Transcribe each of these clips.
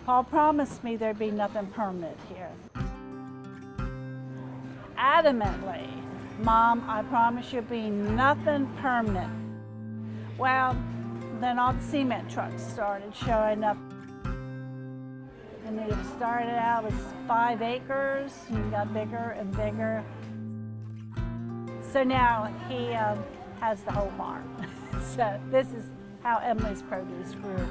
Paul promised me there'd be nothing permanent here. Adamantly, Mom, I promise you'll be nothing permanent. Well, then all the cement trucks started showing up. And it started out with 5 acres and got bigger and bigger. So now he has the whole farm. So this is how Emily's Produce grew.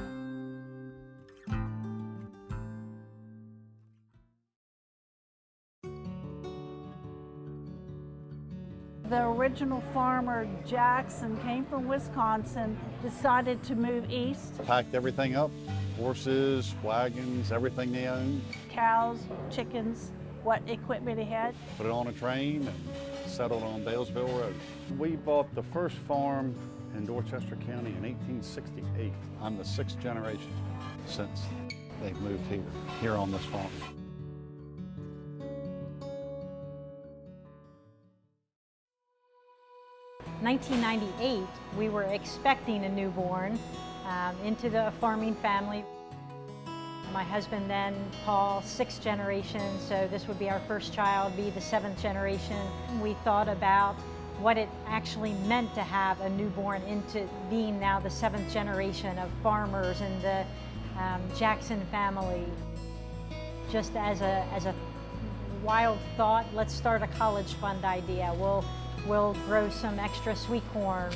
The original farmer, Jackson, came from Wisconsin, decided to move east. Packed everything up, horses, wagons, everything they owned. Cows, chickens, what equipment he had. Put it on a train and settled on Dalesville Road. We bought the first farm in Dorchester County in 1868. I'm the 6th generation since they moved here on this farm. In 1998, we were expecting a newborn into the farming family. My husband then, Paul, 6th generation, so this would be our first child, be the 7th generation. We thought about what it actually meant to have a newborn into being now the 7th generation of farmers in the Jackson family. Just as a wild thought, let's start a college fund idea. We'll grow some extra sweet corn.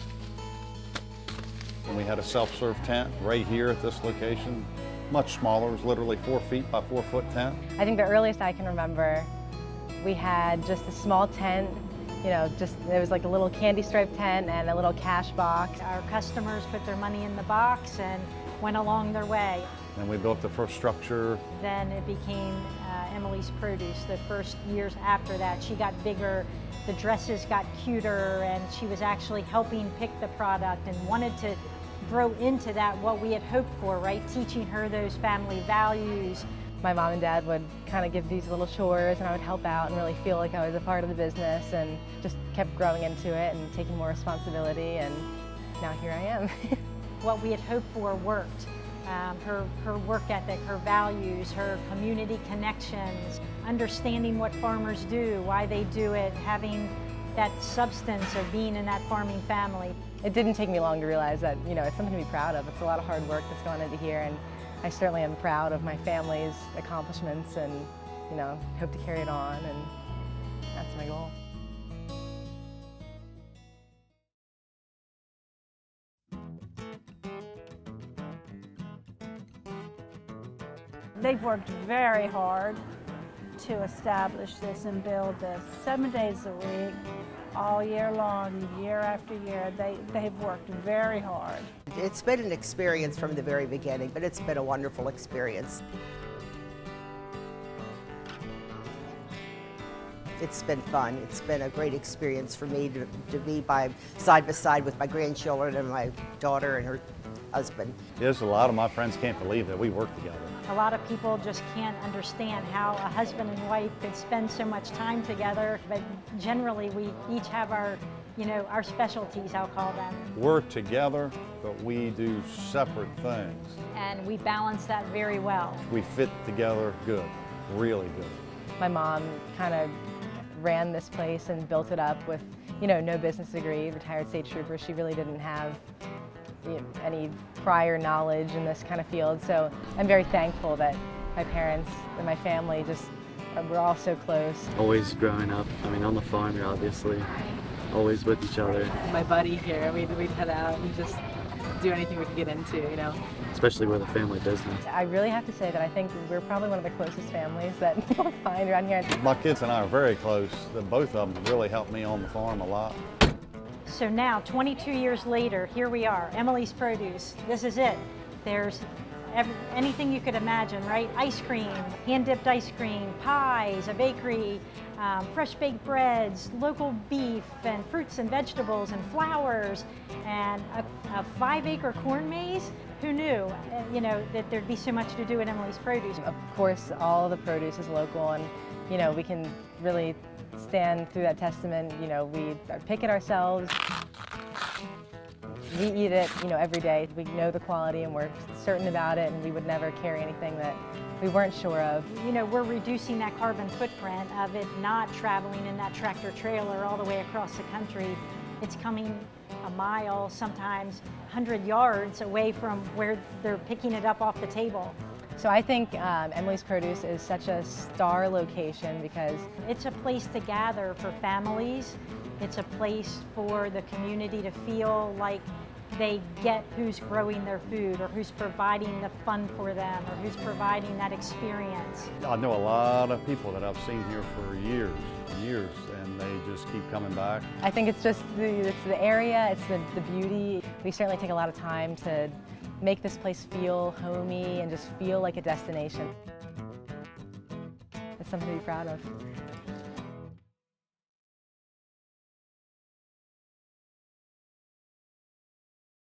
And we had a self-serve tent right here at this location, much smaller. It was literally 4 feet by 4 foot tent. I think the earliest I can remember, we had just a small tent, it was like a little candy stripe tent and a little cash box. Our customers put their money in the box and went along their way. And we built the first structure. Then it became Emily's Produce. The first years after that, she got bigger, the dresses got cuter, and she was actually helping pick the product and wanted to grow into that, what we had hoped for, right? Teaching her those family values. My mom and dad would kind of give these little chores and I would help out and really feel like I was a part of the business, and just kept growing into it and taking more responsibility, and now here I am. What we had hoped for worked. Her work ethic, her values, her community connections, understanding what farmers do, why they do it, having that substance of being in that farming family. It didn't take me long to realize that, it's something to be proud of. It's a lot of hard work that's gone into here, and I certainly am proud of my family's accomplishments, and, hope to carry it on, and that's my goal. They've worked very hard to establish this and build this 7 days a week, all year long, year after year. They've worked very hard. It's been an experience from the very beginning, but it's been a wonderful experience. It's been fun. It's been a great experience for me to be side by side with my grandchildren and my daughter and her husband. Yes, a lot of my friends can't believe that we work together. A lot of people just can't understand how a husband and wife could spend so much time together, but generally we each have our specialties, I'll call them. We're together, but we do separate things. And we balance that very well. We fit together good, really good. My mom kind of ran this place and built it up with, no business degree, retired state trooper. She really didn't have any prior knowledge in this kind of field. So I'm very thankful that my parents and my family we're all so close. Always growing up, on the farm, you're obviously always with each other. My buddy here, we'd head out and just do anything we could get into, Especially with a family business. I really have to say that I think we're probably one of the closest families that you'll find around here. My kids and I are very close. Both of them really helped me on the farm a lot. So now, 22 years later, here we are, Emily's Produce. This is it. There's anything you could imagine, right? Ice cream, hand-dipped ice cream, pies, a bakery, fresh baked breads, local beef, and fruits and vegetables, and flowers, and a 5-acre corn maze. Who knew, that there'd be so much to do at Emily's Produce? Of course, all the produce is local, and, we can really stand through that testament. We pick it ourselves. We eat it, every day. We know the quality and we're certain about it, and we would never carry anything that we weren't sure of. You know, we're reducing that carbon footprint of it not traveling in that tractor trailer all the way across the country. It's coming a mile, sometimes 100 yards away from where they're picking it up off the table. So I think Emily's Produce is such a star location because It's a place to gather for families. It's a place for the community to feel like they get who's growing their food or who's providing the fund for them or who's providing that experience. I know a lot of people that I've seen here for years, and they just keep coming back. I think it's just it's the area, it's the beauty. We certainly take a lot of time to make this place feel homey and just feel like a destination. It's something to be proud of.